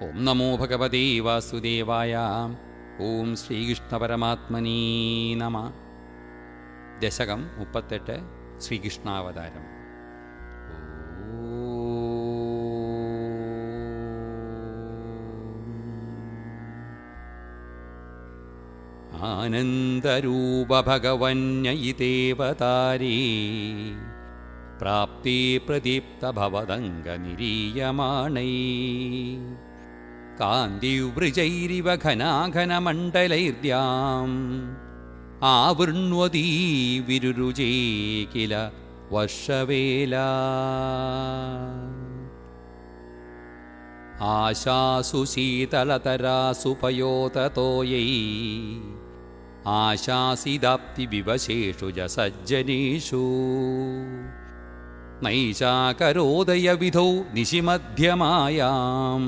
ഓം നമോ ഭഗവതേ വാസുദേവായ. ഓം ശ്രീകൃഷ്ണപരമാത്മനേ നമ. ദശകം 38 ശ്രീകൃഷ്ണാവതാരം. ആനന്ദരൂപ ഭഗവന്യയിതേവതാരേ പ്രാപ്തേ പ്രദീപ്ത ഭവദംഗനിരീയമാണൈ കാന്തിവൃജൈരിവ ഘനാഘനമണ്ഡലൈർദ്യാം ആവൃണ്വതീ വിരുരുജേ കില വർഷവേലാ. ആശാസു ശീതളതരാസു പയോതതോയൈ ആശാസിദാപ്തി വിവശേഷു ച സജ്ജനേഷു നൈഷാകരോദയ വിധൗ നിശിമധ്യമായാം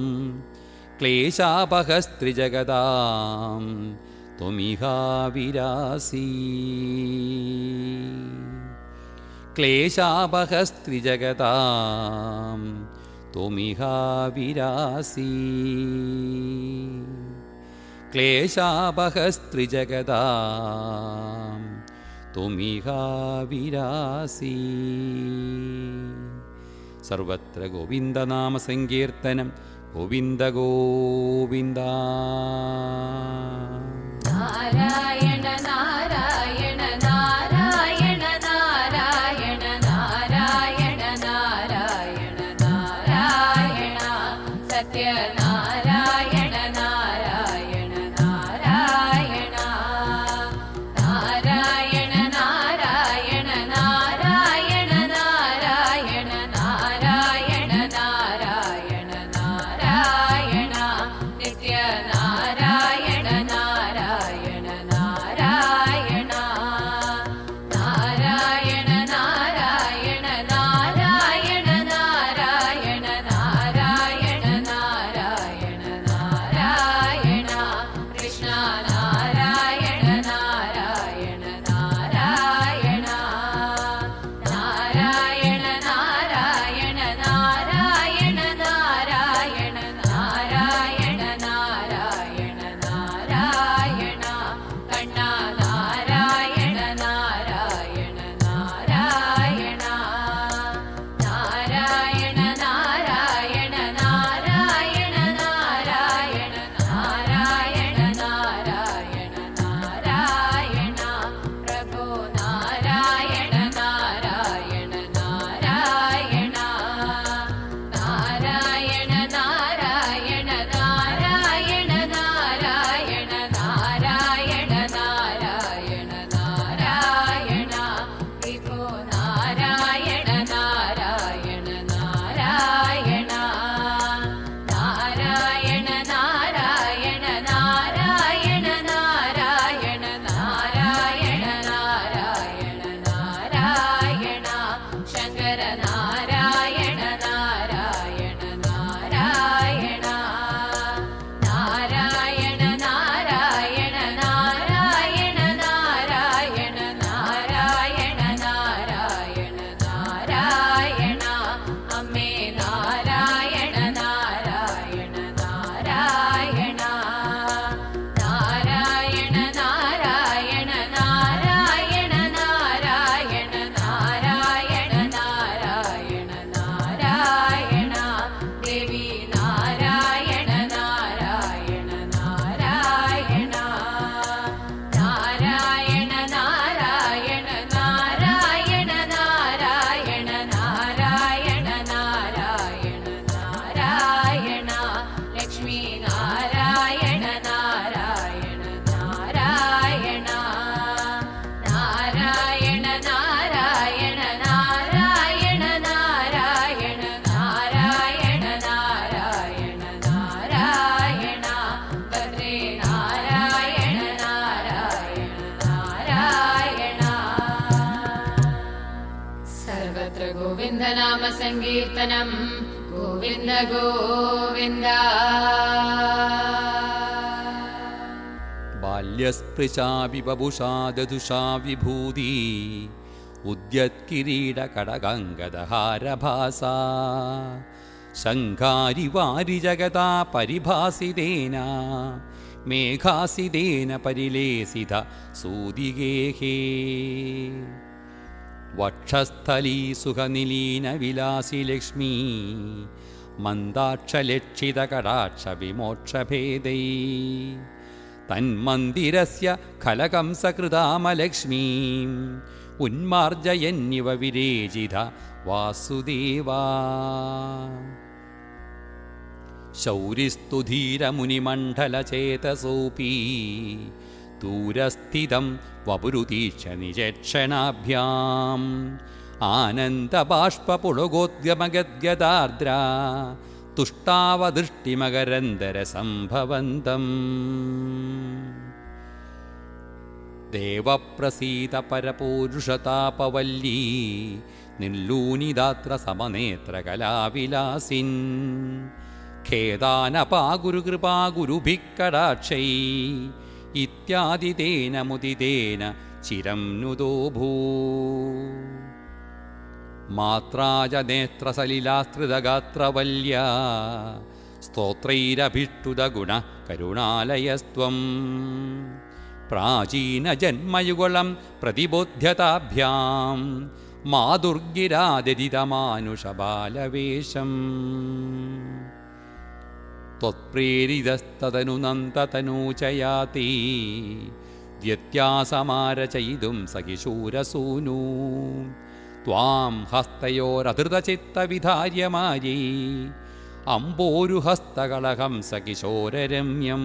ക്ലേശാപഹസ്ത്രിജഗതാം ത്വമിഹാവിരാസി. ക്ലേശാപഹസ്ത്രിജഗതാം ത്വമിഹാവിരാസി. ക്ലേശാപഹസ്ത്രിജഗതാം ത്വമിഹാവിരാസി. സർവത്ര ഗോവിന്ദനാമസങ്കീർത്തനം. ഗോവിന്ദ ഗോവിന്ദ. നാരായണ നാരായണ നാരായണ നാരായണ നാരായണ നാരായണ നാരായണ സത്യനാരായണ നാരായണ നാരായണ നാരായണ നാരായണ നാരായണ നാരായണ നാരായണ നാരായണ നാരായണ നിത്യനാരായണ നാരായണ നാരായണ നാരായണ നാരായണ നാരായണ നാരായണ നാരായണ നാരായണ നാരായണ കൃഷ്ണ നാരായണ നാരായണ നാരായണ നാരായണ നാരായണ നാരായണ നാരായണ നാരായണ നാരായണ നാരായണ കണ്ണ നാരായണ നാരായണ നാരായണ നാരായണ നാരായണ നാരായണ നാരായണ നാരായണ നാരായണ നാരായണ പ്രഭോ നാരായണ നാരായണ നാരായണ നാരായണ നാരായണ നാരായണ നാരായണ നാരായണ നാരായണ നാരായണ വിഭോ നാരായണ നാരായണ നാരായണ നാരായണ നാരായണ നാരായണ നാരായണ നാരായണ നാരായണ നാരായണ ശങ്കര നാരായണ നാരായണ നാരായണ നാരായണ നാരായണ നാരായണ നാരായണ നാരായണ നാരായണ നാരായണ അമ്മേ നാരായണ നാരായണ നാരായണ നാരായണ നാരായണ നാരായണ നാരായണ നാരായണ നാരായണ നാരായണ ദേവി നാരായണ നാരായണ നാരായണ നാരായണ നാരായണ നാരായണ നാരായണ നാരായണ നാരായണ നാരായണ ലക്ഷ്മി നാരായണ നാരായണ നാരായണ നാരായണ നാരായണ നാരായണ നാരായണ നാരായണ നാരായണ നാരായണ ഭദ്രേ നാരായണ നാരായണ നാരായണ സർവത്ര ഗോവിന്ദനാമ സങ്കീർത്തനം. ഗോവിന്ദ ഗോവിന്ദ. ബാല്യസ്പൃശാപി ബഭുഷാ ദദുഷാ വിഭൂതി ഉദ്യത്കിരീടകടകങ്കദഹാരഭാസാ ശങ്കാരിവാരി ജഗതാ പരിഭാസിതേന മേഘാസിതേന പരിലേസിത സൂതികേഹേ വക്ഷസ്ഥലീ സുഖനിലീന വിലാസി ലക്ഷ്മീ മന്ദാക്ഷലക്ഷിതകടാക്ഷവിമോക്ഷഭേദൈ തന്മന്ദിരസ്യ ഖലകംസകൃതാമലക്ഷ്മീം ഉന്മാർജയന്നിവ വിരേജിത വാസുദേവാ ശൗരിസ്തു ധീരമുനിമണ്ഡലചേതസോऽപി ദൂരസ്ഥിതം വപുരുതീക്ഷ നിജക്ഷണാഭ്യാം ആനന്ദബാഷ്പുളഗോദ്ഗമഗദ്ഗദാർദ്ര തുഷ്ടാവദൃഷ്ടിമകരന്തരസംഭവന്തം ദേവപ്രസീത പരപൂരുഷതാപവല്ലീ നിർലൂനിദാത്ര സമനേത്രകലാവിലാസിൻ ഖേദാനപാഗുരുകൃപാഗുരുഭിക്കടാക്ഷൈ ഇത്യാദി തേന മുദിതേന ചിരം നുദോ ഭൂ മാത്രാജ നേത്രസലിലാസ്ത്രിതഗാത്രവല്യ സ്തോത്രൈരഭിഷ്ടുതഗുണ കരുണാലയസ്ത്വം പ്രാചീനജന്മയുഗളം പ്രതിബോധ്യതാഭ്യാം മാതുർഗിരാദരിതമാനുഷബാലവേഷം ത്വത്പ്രേരിതസ്തതനു നന്ദതനൂചയാതി വ്യത്യാസമാരചയിതും സഖിശൂരസൂനൂ ത്വാം ഹസ്തയോരധൃതചിത്തവിധാര്യമാരി അംബോരുഹസ്തകളഹം സകിശോരരമ്യം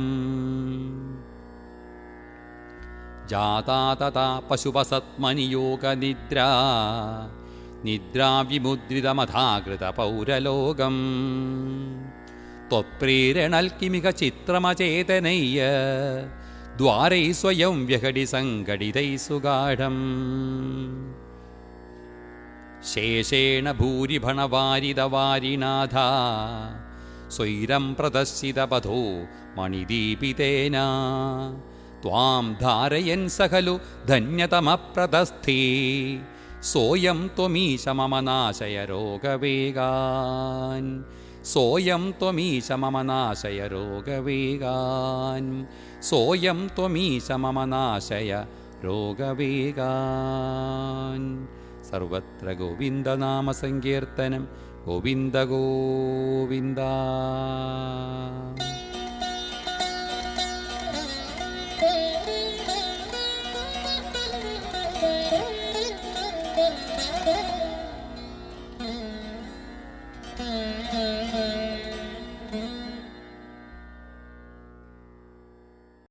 ജാതാ തഥാ പശുപസത്മനിയോഗനിദ്രാ നിദ്രാവിമുദ്രിതമധാകൃതപൗരലോകം ത്വത്പ്രേരണൽക്കിമിക ചിത്രമചേതനയ്യ ദ്വാരൈ സ്വയം വ്യഘടി സംഘടിതൈ സുഗാഢം ശേഷേണ ഭൂരിഭണവാരിതവാരിനാഥ സ്വൈരം പ്രദർശിതപഥോ മണിദീപിതേന ത്വാം ധാരയൻ സഖലു ധന്യതമപ്രതസ്ഥേ സോയം ത്വമീശ മമ നാശയ രോഗവേഗാൻ സോയം ത്വമീശ മമ നാശയ രോഗവേഗാൻ സോയം ത്വമീശ മമ നാശയ രോഗവേഗാൻ സർവത്ര ഗോവിന്ദനാമസങ്കീർത്തനം ഗോവിന്ദ ഗോവിന്ദ.